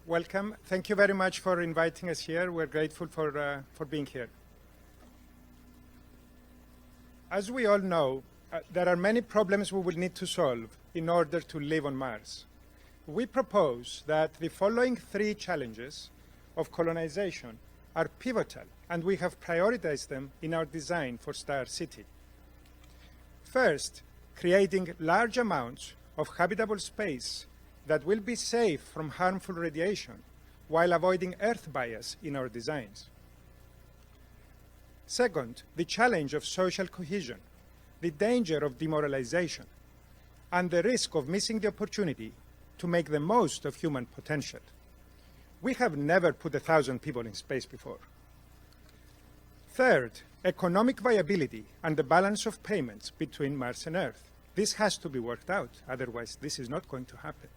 Welcome. Thank you very much for inviting us here. We're grateful for being here. As we all know, there are many problems we will need to solve in order to live on Mars. We propose that the following three challenges of colonization are pivotal, and we have prioritized them in our design for Star City. First, creating large amounts of habitable space that will be safe from harmful radiation while avoiding Earth bias in our designs. Second, the challenge of social cohesion, the danger of demoralization, and the risk of missing the opportunity to make the most of human potential. We have never put 1,000 people in space before. Third, economic viability and the balance of payments between Mars and Earth. This has to be worked out, otherwise this is not going to happen.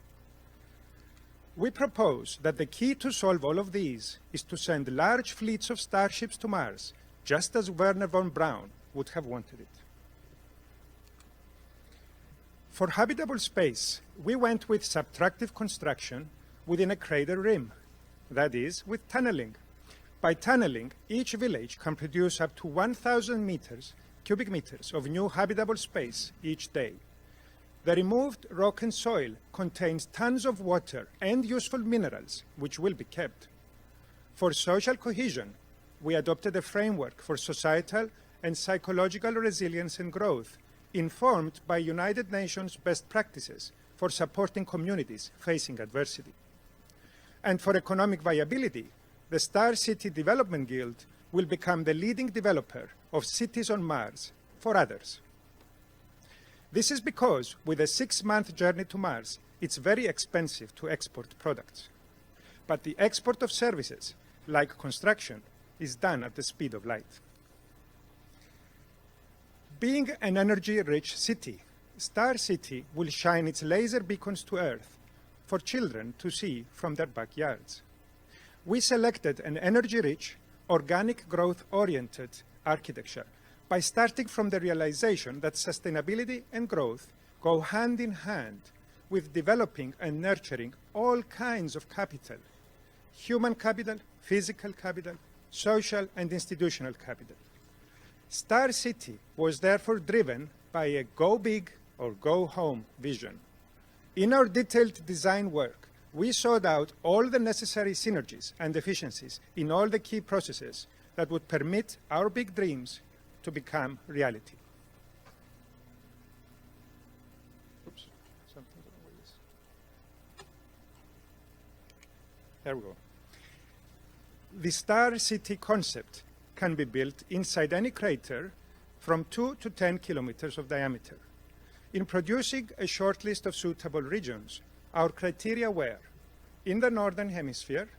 We propose that the key to solve all of these is to send large fleets of starships to Mars, just as Wernher von Braun would have wanted it. For habitable space, we went with subtractive construction within a crater rim, that is, with tunneling. By tunneling, each village can produce up to 1,000 cubic meters of new habitable space each day. The removed rock and soil contains tons of water and useful minerals, which will be kept. For social cohesion, we adopted a framework for societal and psychological resilience and growth, informed by United Nations best practices for supporting communities facing adversity. And for economic viability, the Star City Development Guild will become the leading developer of cities on Mars for others. This is because with a 6-month journey to Mars, it's very expensive to export products. But the export of services, like construction, is done at the speed of light. Being an energy-rich city, Star City will shine its laser beacons to Earth for children to see from their backyards. We selected an energy-rich, organic growth-oriented architecture by starting from the realization that sustainability and growth go hand in hand with developing and nurturing all kinds of capital: human capital, physical capital, social and institutional capital. Star City was therefore driven by a go big or go home vision. In our detailed design work, we sought out all the necessary synergies and efficiencies in all the key processes that would permit our big dreams to become reality. Oops, something's wrong with this. There we go. The Star City concept can be built inside any crater from 2 to 10 kilometers of diameter. In producing a short list of suitable regions, our criteria were, in the Northern Hemisphere,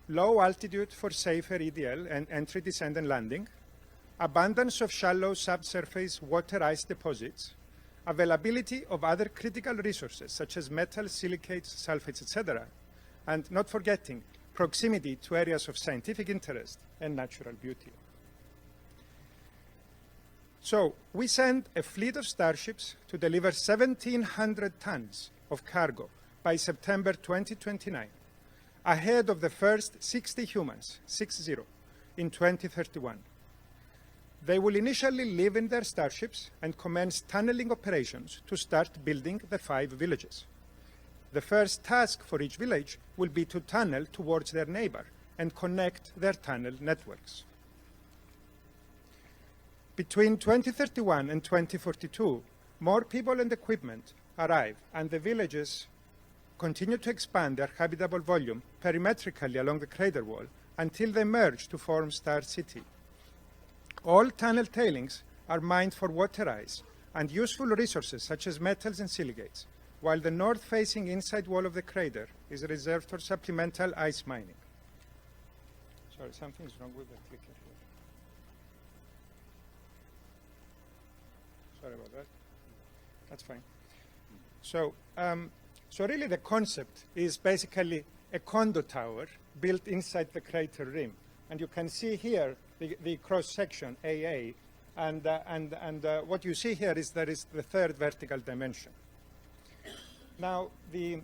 low altitude for safer EDL and entry, descent, and landing, abundance of shallow subsurface water ice deposits, availability of other critical resources such as metals, silicates, sulfates, etc., and not forgetting proximity to areas of scientific interest and natural beauty. So we sent a fleet of starships to deliver 1,700 tons of cargo by September 2029, ahead of the first 60 humans, 60, in 2031. They will initially live in their starships and commence tunneling operations to start building the 5 villages. The first task for each village will be to tunnel towards their neighbor and connect their tunnel networks. Between 2031 and 2042, more people and equipment arrive, and the villages continue to expand their habitable volume perimetrically along the crater wall until they merge to form Star City. All tunnel tailings are mined for water ice and useful resources such as metals and silicates, while the north-facing inside wall of the crater is reserved for supplemental ice mining. Sorry, something's wrong with the clicker here. Sorry about that. That's fine. So really the concept is basically a condo tower built inside the crater rim. And you can see here the cross-section, AA, and what you see here is there is the third vertical dimension. Now, the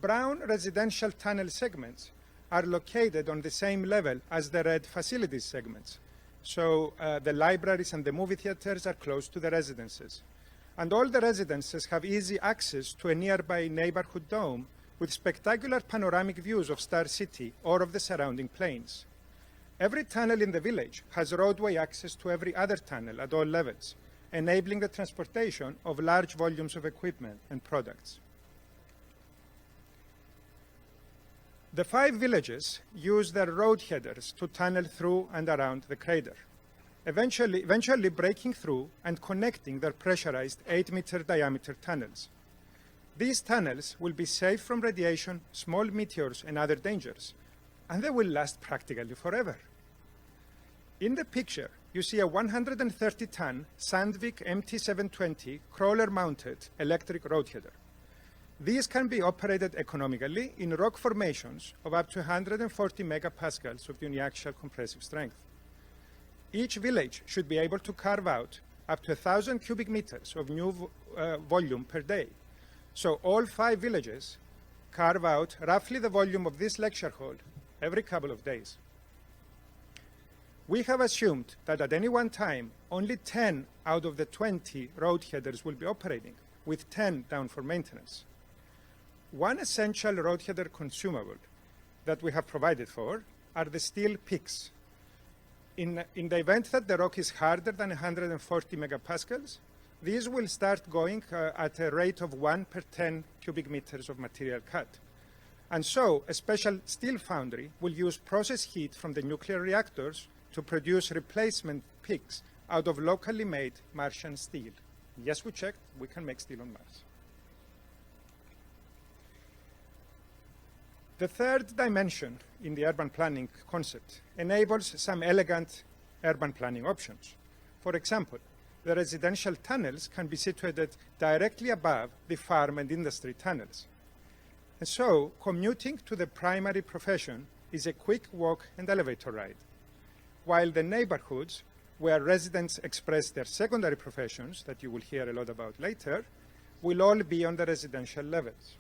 Brown residential tunnel segments are located on the same level as the red facilities segments. So the libraries and the movie theaters are close to the residences. And all the residences have easy access to a nearby neighborhood dome with spectacular panoramic views of Star City or of the surrounding plains. Every tunnel in the village has roadway access to every other tunnel at all levels, enabling the transportation of large volumes of equipment and products. The 5 villages use their road headers to tunnel through and around the crater, eventually breaking through and connecting their pressurized 8-meter diameter tunnels. These tunnels will be safe from radiation, small meteors, and other dangers, and they will last practically forever. In the picture, you see a 130-ton Sandvik MT720 crawler-mounted electric road header. These can be operated economically in rock formations of up to 140 megapascals of uniaxial compressive strength. Each village should be able to carve out up to 1,000 cubic meters of new volume per day. So all 5 villages carve out roughly the volume of this lecture hall every couple of days. We have assumed that at any one time, only 10 out of the 20 road headers will be operating, with 10 down for maintenance. One essential road header consumable that we have provided for are the steel picks. In the event that the rock is harder than 140 megapascals, these will start going at a rate of 1 per 10 cubic meters of material cut. And so a special steel foundry will use process heat from the nuclear reactors to produce replacement picks out of locally made Martian steel. Yes, we checked, we can make steel on Mars. The third dimension in the urban planning concept enables some elegant urban planning options. For example, the residential tunnels can be situated directly above the farm and industry tunnels. And so commuting to the primary profession is a quick walk and elevator ride, while the neighborhoods where residents express their secondary professions, that you will hear a lot about later, will all be on the residential levels.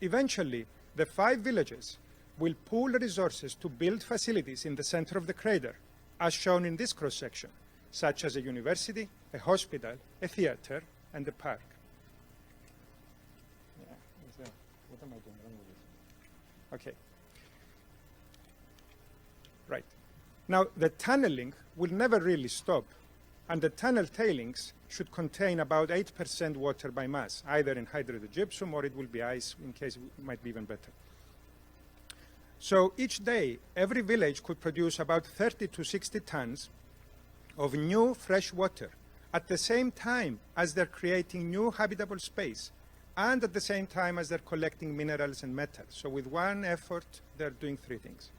Eventually, the 5 villages will pool resources to build facilities in the center of the crater, as shown in this cross-section, such as a university, a hospital, a theater, and a park. What am I doing wrong with this? Okay. Right. Now, the tunneling will never really stop, and the tunnel tailings should contain about 8% water by mass, either in hydrated gypsum or it will be ice, in case it might be even better. So each day, every village could produce about 30 to 60 tons of new fresh water at the same time as they're creating new habitable space and at the same time as they're collecting minerals and metals. So with one effort, they're doing 3 things.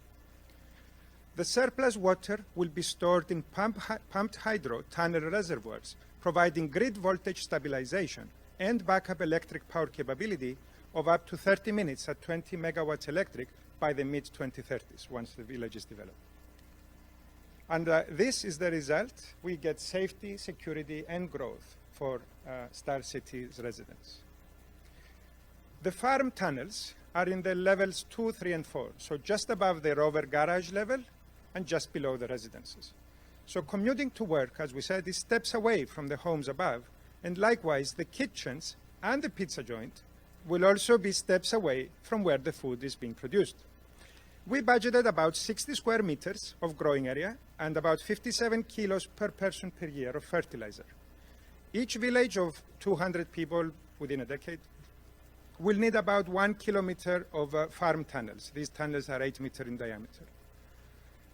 The surplus water will be stored in pumped hydro tunnel reservoirs, providing grid voltage stabilization and backup electric power capability of up to 30 minutes at 20 megawatts electric by the mid-2030s, once the village is developed. And this is the result. We get safety, security, and growth for Star City's residents. The farm tunnels are in the levels 2, 3, and 4, so just above the rover garage level and just below the residences. So commuting to work, as we said, is steps away from the homes above, and likewise the kitchens and the pizza joint will also be steps away from where the food is being produced. We budgeted about 60 square meters of growing area and about 57 kilos per person per year of fertilizer. Each village of 200 people within a decade will need about 1 kilometer of farm tunnels. These tunnels are 8 meters in diameter.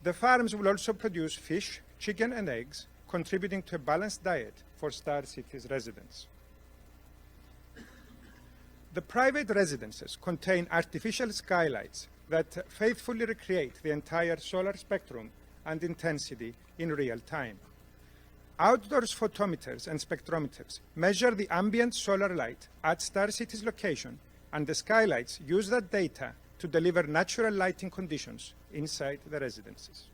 The farms will also produce fish, chicken, and eggs, contributing to a balanced diet for Star City's residents. The private residences contain artificial skylights that faithfully recreate the entire solar spectrum and intensity in real time. Outdoors photometers and spectrometers measure the ambient solar light at Star City's location, and the skylights use that data to deliver natural lighting conditions inside the residences.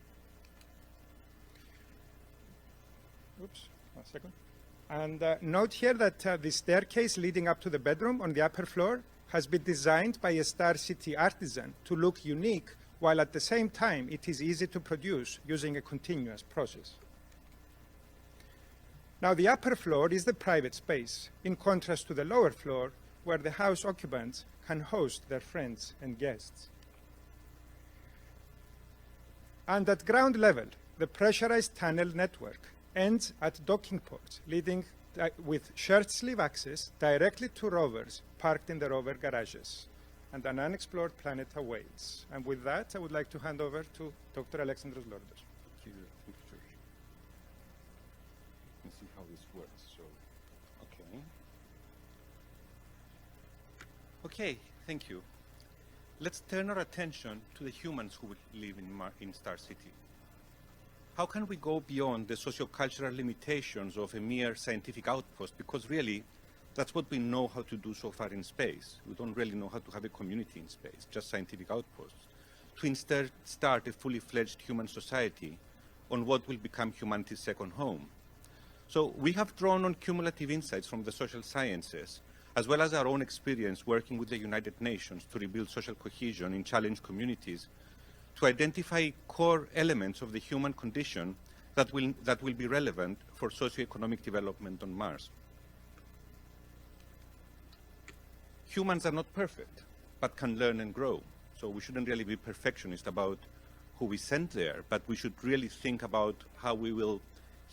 Oops, 1 second. And note here that the staircase leading up to the bedroom on the upper floor has been designed by a Star City artisan to look unique, while at the same time it is easy to produce using a continuous process. Now, the upper floor is the private space, in contrast to the lower floor, where the house occupants can host their friends and guests. And at ground level, the pressurized tunnel network ends at docking ports, leading with shirt sleeve access directly to rovers parked in the rover garages. And an unexplored planet awaits. And with that, I would like to hand over to Dr. Alexandros Lordos. Thank you, George. Let's see how this works. So, okay, thank you. Let's turn our attention to the humans who will live in Star City. How can we go beyond the socio-cultural limitations of a mere scientific outpost? Because really, that's what we know how to do so far in space. We don't really know how to have a community in space, just scientific outposts. To instead start a fully fledged human society on what will become humanity's second home. So we have drawn on cumulative insights from the social sciences, as well as our own experience working with the United Nations to rebuild social cohesion in challenged communities, to identify core elements of the human condition that will be relevant for socioeconomic development on Mars. Humans are not perfect, but can learn and grow. So we shouldn't really be perfectionist about who we send there, but we should really think about how we will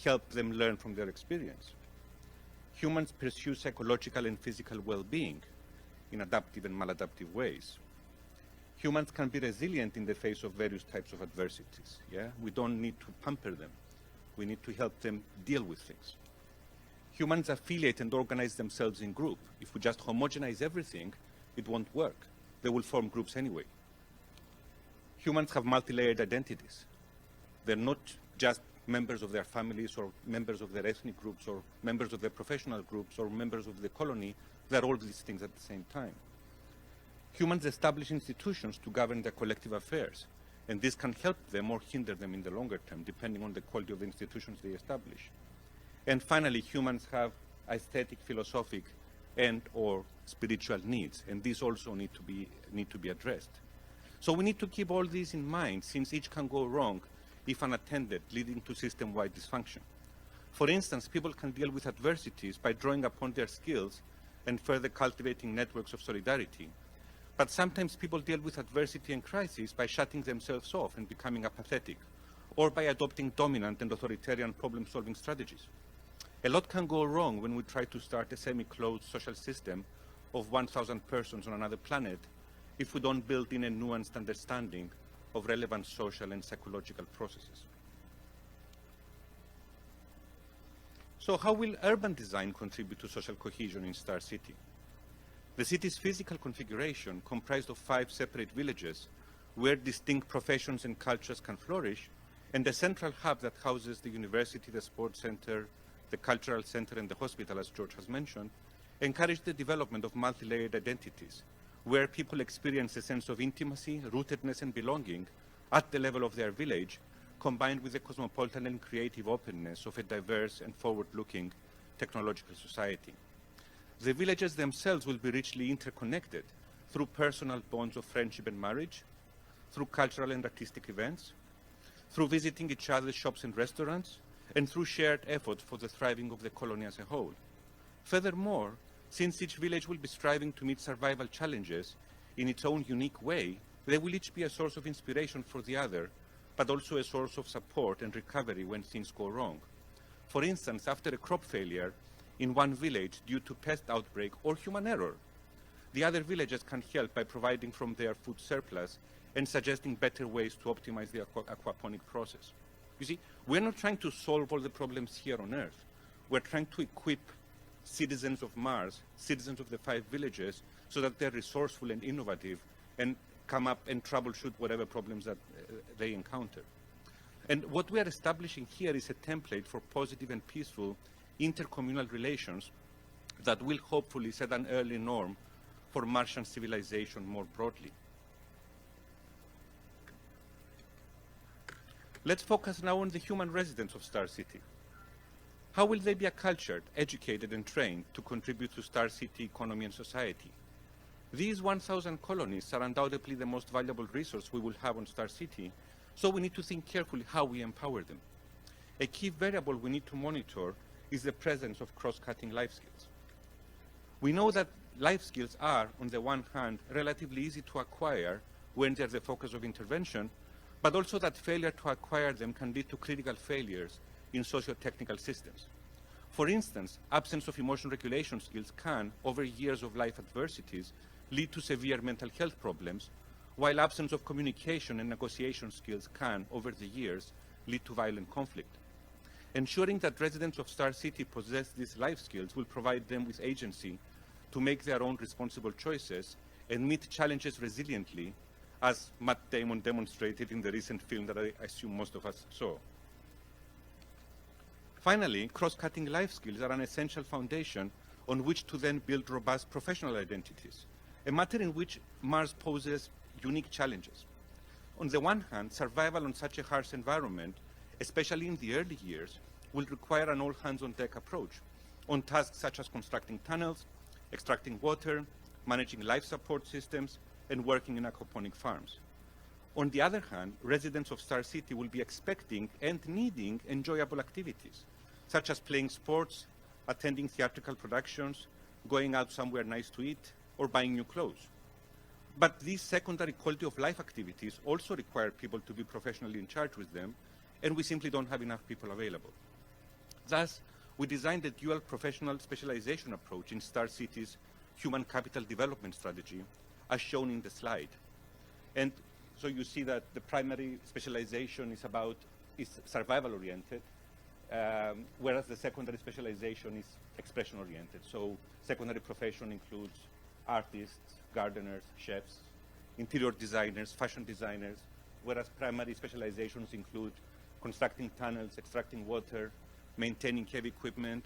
help them learn from their experience. Humans pursue psychological and physical well-being in adaptive and maladaptive ways. Humans can be resilient in the face of various types of adversities. Yeah? We don't need to pamper them. We need to help them deal with things. Humans affiliate and organize themselves in group. If we just homogenize everything, it won't work. They will form groups anyway. Humans have multi-layered identities. They're not just members of their families or members of their ethnic groups or members of their professional groups or members of the colony. They're all these things at the same time. Humans establish institutions to govern their collective affairs, and this can help them or hinder them in the longer term, depending on the quality of the institutions they establish. And finally, humans have aesthetic, philosophic, and or spiritual needs, and these also need to be addressed. So we need to keep all these in mind, since each can go wrong if unattended, leading to system-wide dysfunction. For instance, people can deal with adversities by drawing upon their skills and further cultivating networks of solidarity. But sometimes people deal with adversity and crisis by shutting themselves off and becoming apathetic, or by adopting dominant and authoritarian problem-solving strategies. A lot can go wrong when we try to start a semi-closed social system of 1,000 persons on another planet if we don't build in a nuanced understanding of relevant social and psychological processes. So how will urban design contribute to social cohesion in Star City? The city's physical configuration, comprised of 5 separate villages where distinct professions and cultures can flourish, and a central hub that houses the university, the sports center, the cultural center, and the hospital, as George has mentioned, encourage the development of multi-layered identities, where people experience a sense of intimacy, rootedness, and belonging at the level of their village, combined with the cosmopolitan and creative openness of a diverse and forward-looking technological society. The villages themselves will be richly interconnected through personal bonds of friendship and marriage, through cultural and artistic events, through visiting each other's shops and restaurants, and through shared effort for the thriving of the colony as a whole. Furthermore, since each village will be striving to meet survival challenges in its own unique way, they will each be a source of inspiration for the other, but also a source of support and recovery when things go wrong. For instance, after a crop failure in one village due to pest outbreak or human error, the other villages can help by providing from their food surplus and suggesting better ways to optimize the aquaponic process. You see, we're not trying to solve all the problems here on Earth. We're trying to equip citizens of Mars, citizens of the 5 villages, so that they're resourceful and innovative and come up and troubleshoot whatever problems that they encounter. And what we are establishing here is a template for positive and peaceful intercommunal relations that will hopefully set an early norm for Martian civilization more broadly. Let's focus now on the human residents of Star City. How will they be accultured, educated, and trained to contribute to Star City economy and society? These 1,000 colonists are undoubtedly the most valuable resource we will have on Star City, so we need to think carefully how we empower them. A key variable we need to monitor is the presence of cross-cutting life skills. We know that life skills are, on the one hand, relatively easy to acquire when they're the focus of intervention, but also that failure to acquire them can lead to critical failures in socio-technical systems. For instance, absence of emotion regulation skills can, over years of life adversities, lead to severe mental health problems, while absence of communication and negotiation skills can, over the years, lead to violent conflict. Ensuring that residents of Star City possess these life skills will provide them with agency to make their own responsible choices and meet challenges resiliently, as Matt Damon demonstrated in the recent film that I assume most of us saw. Finally, cross-cutting life skills are an essential foundation on which to then build robust professional identities, a matter in which Mars poses unique challenges. On the one hand, survival on such a harsh environment, especially in the early years, will require an all-hands-on-deck approach on tasks such as constructing tunnels, extracting water, managing life support systems, and working in aquaponic farms. On the other hand, residents of Star City will be expecting and needing enjoyable activities, such as playing sports, attending theatrical productions, going out somewhere nice to eat, or buying new clothes. But these secondary quality of life activities also require people to be professionally in charge with them, and we simply don't have enough people available. Thus, we designed a dual professional specialization approach in Star City's human capital development strategy, as shown in the slide. And so you see that the primary specialization is survival-oriented, whereas the secondary specialization is expression-oriented. So secondary profession includes artists, gardeners, chefs, interior designers, fashion designers, whereas primary specializations include constructing tunnels, extracting water, maintaining heavy equipment,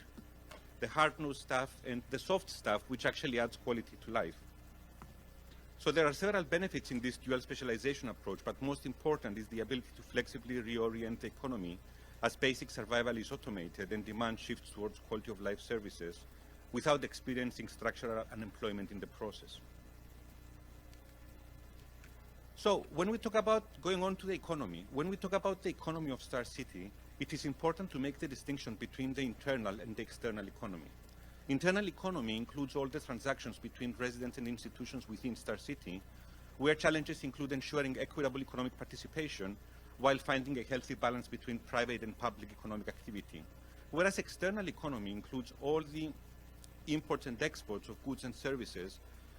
the hard-nosed stuff, and the soft stuff, which actually adds quality to life. So there are several benefits in this dual specialization approach, but most important is the ability to flexibly reorient the economy as basic survival is automated and demand shifts towards quality of life services without experiencing structural unemployment in the process. So when we talk about going on to the economy, when we talk about the economy of Star City, it is important to make the distinction between the internal and the external economy. Internal economy includes all the transactions between residents and institutions within Star City, where challenges include ensuring equitable economic participation while finding a healthy balance between private and public economic activity. Whereas external economy includes all the imports and exports of goods and services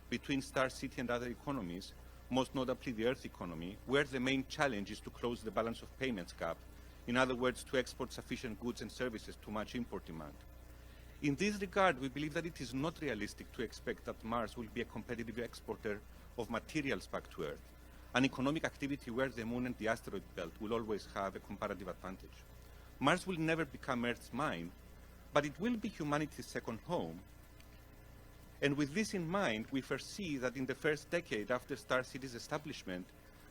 between Star City and other economies, most notably the Earth economy, where the main challenge is to close the balance of payments gap. In other words, to export sufficient goods and services to match import demand. In this regard, we believe that it is not realistic to expect that Mars will be a competitive exporter of materials back to Earth, an economic activity where the Moon and the asteroid belt will always have a comparative advantage. Mars will never become Earth's mine, but it will be humanity's second home. And with this in mind, we foresee that in the first decade after Star City's establishment,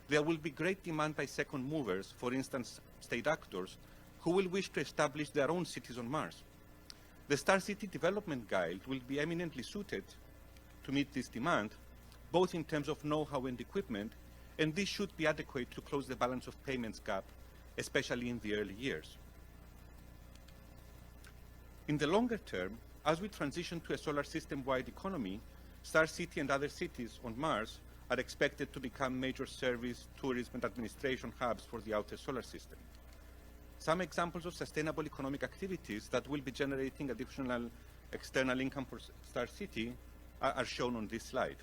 there will be great demand by second movers, for instance, state actors, who will wish to establish their own cities on Mars. The Star City Development Guide will be eminently suited to meet this demand, both in terms of know-how and equipment, and this should be adequate to close the balance of payments gap, especially in the early years. In the longer term, as we transition to a solar system-wide economy, Star City and other cities on Mars are expected to become major service, tourism, and administration hubs for the outer solar system. Some examples of sustainable economic activities that will be generating additional external income for Star City are shown on this slide.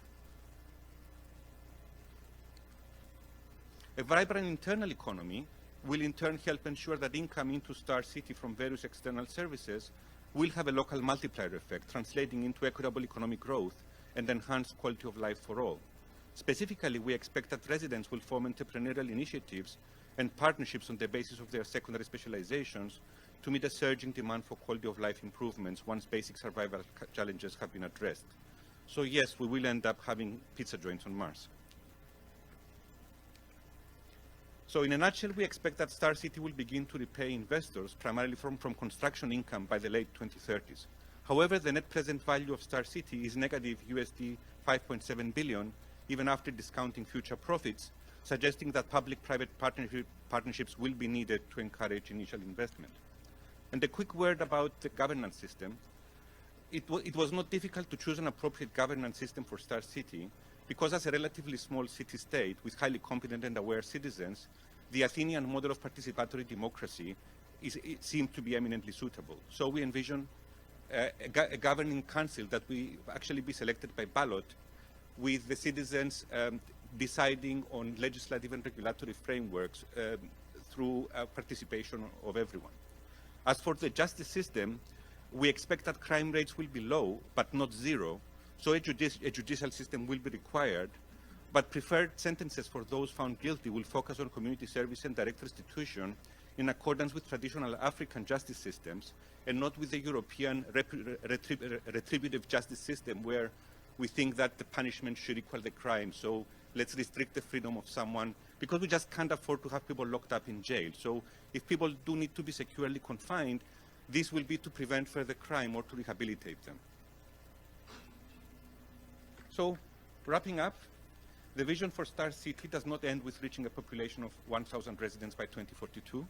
A vibrant internal economy will in turn help ensure that income into Star City from various external services will have a local multiplier effect, translating into equitable economic growth and enhanced quality of life for all. Specifically, we expect that residents will form entrepreneurial initiatives and partnerships on the basis of their secondary specializations to meet a surging demand for quality of life improvements once basic survival challenges have been addressed. So yes, we will end up having pizza joints on Mars. So in a nutshell, we expect that Star City will begin to repay investors primarily from construction income by the late 2030s. However, the net present value of Star City is negative USD 5.7 billion, even after discounting future profits, suggesting that public-private partnerships will be needed to encourage initial investment. And a quick word about the governance system. It was not difficult to choose an appropriate governance system for Star City because as a relatively small city-state with highly competent and aware citizens, the Athenian model of participatory democracy seemed to be eminently suitable. So we envision a governing council that will actually be selected by ballot with the citizens deciding on legislative and regulatory frameworks through participation of everyone. As for the justice system, we expect that crime rates will be low, but not zero, so a judicial system will be required, but preferred sentences for those found guilty will focus on community service and direct restitution in accordance with traditional African justice systems and not with the European retributive justice system where we think that the punishment should equal the crime. So let's restrict the freedom of someone because we just can't afford to have people locked up in jail. So if people do need to be securely confined, this will be to prevent further crime or to rehabilitate them. So wrapping up, the vision for Star City does not end with reaching a population of 1,000 residents by 2042.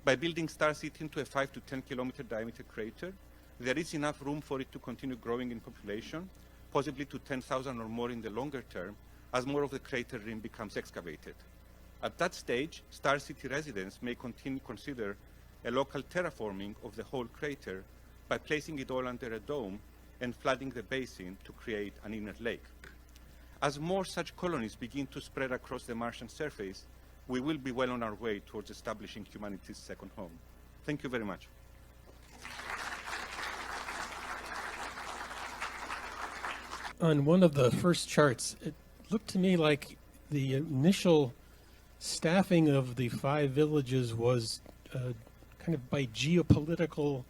By building Star City into a 5 to 10 kilometer diameter crater, there is enough room for it to continue growing in population, possibly to 10,000 or more in the longer term, as more of the crater rim becomes excavated. At that stage, Star City residents may consider a local terraforming of the whole crater by placing it all under a dome and flooding the basin to create an inner lake. As more such colonies begin to spread across the Martian surface, we will be well on our way towards establishing humanity's second home. Thank you very much. On one of the first charts, it looked to me like the initial staffing of the 5 villages was kind of by geopolitical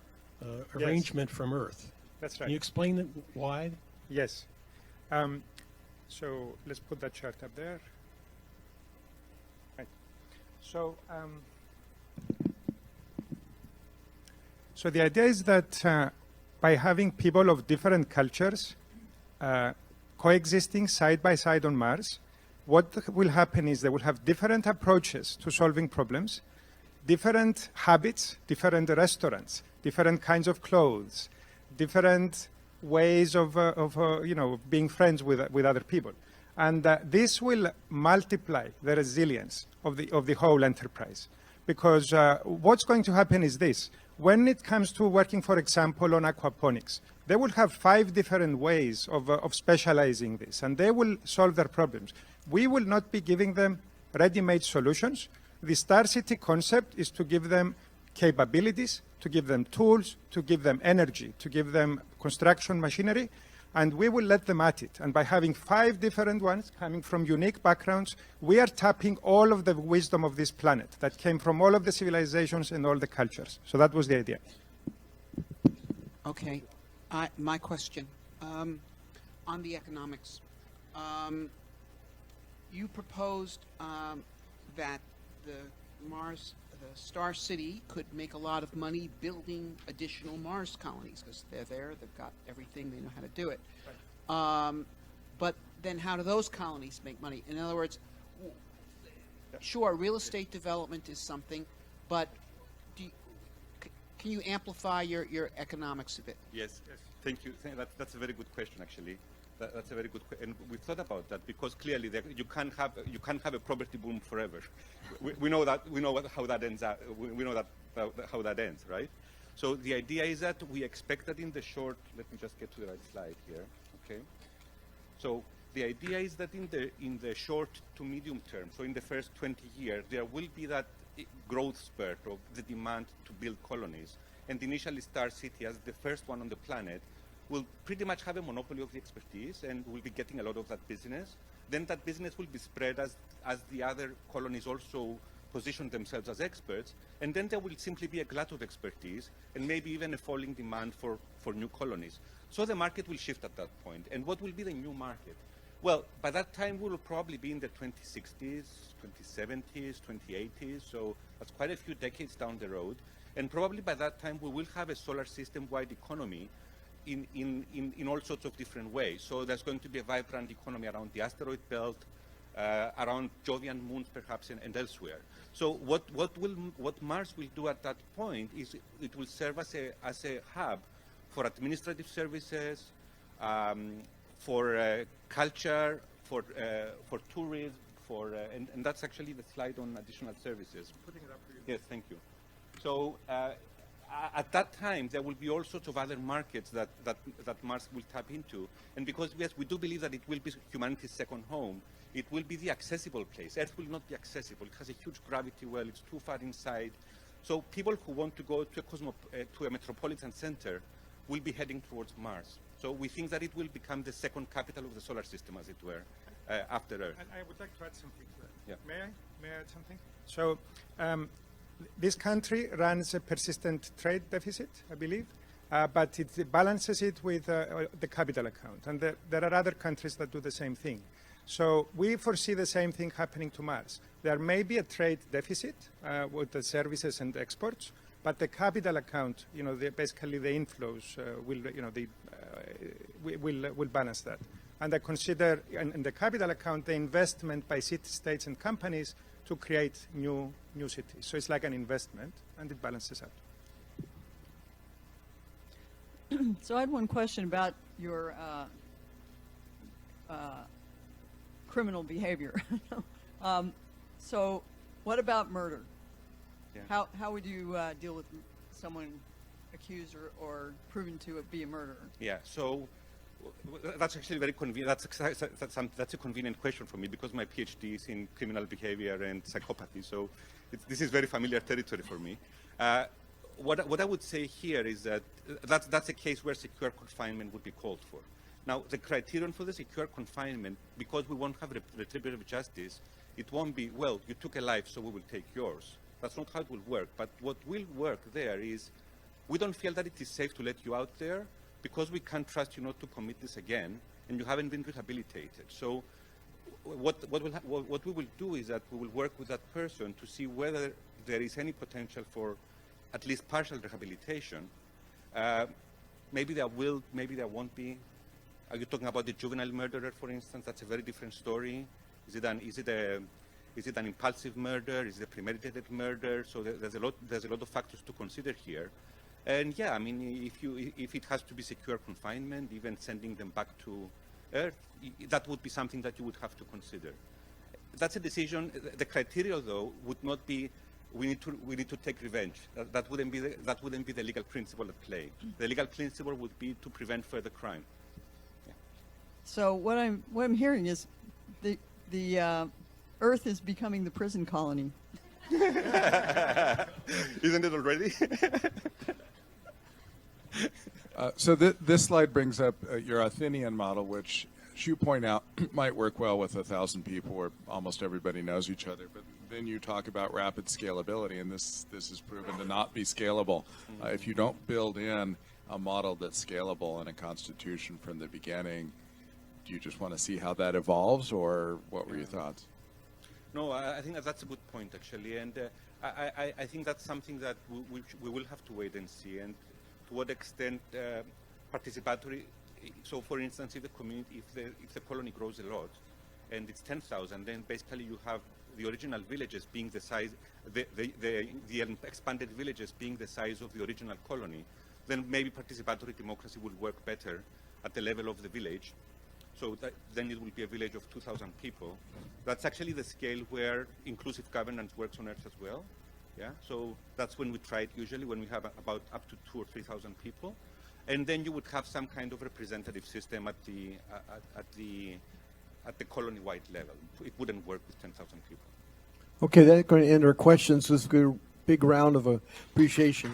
arrangement from Earth. That's right. Can you explain why? Yes. So let's put that chart up there. Right. So the idea is that by having people of different cultures coexisting side by side on Mars, what will happen is they will have different approaches to solving problems, different habits, different restaurants, different kinds of clothes, different ways of being friends with other people. And this will multiply the resilience of the whole enterprise. Because what's going to happen is this. When it comes to working, for example, on aquaponics, they will have 5 different ways of specializing this, and they will solve their problems. We will not be giving them ready-made solutions. The Star City concept is to give them capabilities, to give them tools, to give them energy, to give them construction machinery, and we will let them at it. And by having 5 different ones coming from unique backgrounds, we are tapping all of the wisdom of this planet that came from all of the civilizations and all the cultures. So that was the idea. Okay. My question on the economics. You proposed that the Star City could make a lot of money building additional Mars colonies because they're there, they've got everything, they know how to do it. Right. But then how do those colonies make money? In other words, sure, real estate development is something, but can you amplify your economics a bit? Yes, thank you. That's a very good question, actually. That's a very good question, and we thought about that because clearly you can't have a property boom forever. We know that. We know how that ends up. We know that how that ends, right? So the idea is that we expect that in the short. Let me just get to the right slide here. Okay. So the idea is that in the short to medium term, so in the first 20 years, there will be that growth spurt of the demand to build colonies, and initially Star City, as the first one on the planet, will pretty much have a monopoly of the expertise and will be getting a lot of that business. Then that business will be spread as the other colonies also position themselves as experts, and then there will simply be a glut of expertise and maybe even a falling demand for new colonies. So the market will shift at that point. And what will be the new market? Well, by that time we will probably be in the 2060s, 2070s, 2080s, so that's quite a few decades down the road. And probably by that time we will have a solar system-wide economy in all sorts of different ways. So there's going to be a vibrant economy around the asteroid belt, around Jovian moons perhaps, and elsewhere. So what Mars will do at that point is it will serve as a hub for administrative services, for culture, for tourism, and that's actually the slide on additional services. Putting it up for you. Yes, thank you. So at that time, there will be all sorts of other markets that Mars will tap into. And because, yes, we do believe that it will be humanity's second home, it will be the accessible place. Earth will not be accessible. It has a huge gravity well. It's too far inside. So people who want to go to a metropolitan center will be heading towards Mars. So we think that it will become the second capital of the solar system, as it were, after Earth. And I would like to add something to that. Yeah. May I? May I add something? So this country runs a persistent trade deficit, I believe, but it balances it with the capital account. And there are other countries that do the same thing. So we foresee the same thing happening to Mars. There may be a trade deficit with the services and exports, but the capital account, basically the inflows will balance that. And I consider in the capital account the investment by cities, states, and companies to create new cities. So it's like an investment, and it balances out. So I had one question about your criminal behavior. So what about murder? Yeah. How would you deal with someone accused or proven to be a murderer? Yeah, so that's actually very convenient. That's a convenient question for me because my PhD is in criminal behavior and psychopathy. So this is very familiar territory for me. What I would say here is that that's a case where secure confinement would be called for. Now, the criterion for the secure confinement, because we won't have retributive justice, it won't be, well, you took a life, so we will take yours. That's not how it will work. But what will work there is we don't feel that it is safe to let you out there because we can't trust you not to commit this again, and you haven't been rehabilitated. So what we will do is that we will work with that person to see whether there is any potential for at least partial rehabilitation. Maybe there will, maybe there won't be. Are you talking about the juvenile murderer, for instance? That's a very different story. Is it an impulsive murder? Is it a premeditated murder? So there's a lot of factors to consider here. And yeah, I mean, if it has to be secure confinement, even sending them back to Earth, that would be something that you would have to consider. That's a decision. The criteria, though, would not be we need to take revenge. That wouldn't be the legal principle at play. The legal principle would be to prevent further crime. Yeah. So what I'm hearing is the Earth is becoming the prison colony. Isn't it already? So this slide brings up your Athenian model, which, as you point out, might work well with 1,000 people where almost everybody knows each other. But then you talk about rapid scalability, and this is proven to not be scalable. If you don't build in a model that's scalable in a constitution from the beginning, do you just want to see how that evolves, or what were your thoughts? No, I think that's a good point, actually. And I think that's something that we will have to wait and see. And to what extent participatory, so for instance, if the community, if the colony grows a lot, and it's 10,000, then basically you have the original villages being the size, the expanded villages being the size of the original colony, then maybe participatory democracy will work better at the level of the village. So then it will be a village of 2,000 people. That's actually the scale where inclusive governance works on Earth as well. Yeah, so that's when we try it usually, when we have about up to 2,000 or 3,000 people. And then you would have some kind of representative system at the colony-wide level. It wouldn't work with 10,000 people. Okay, that's going to end our questions. This is a big round of appreciation.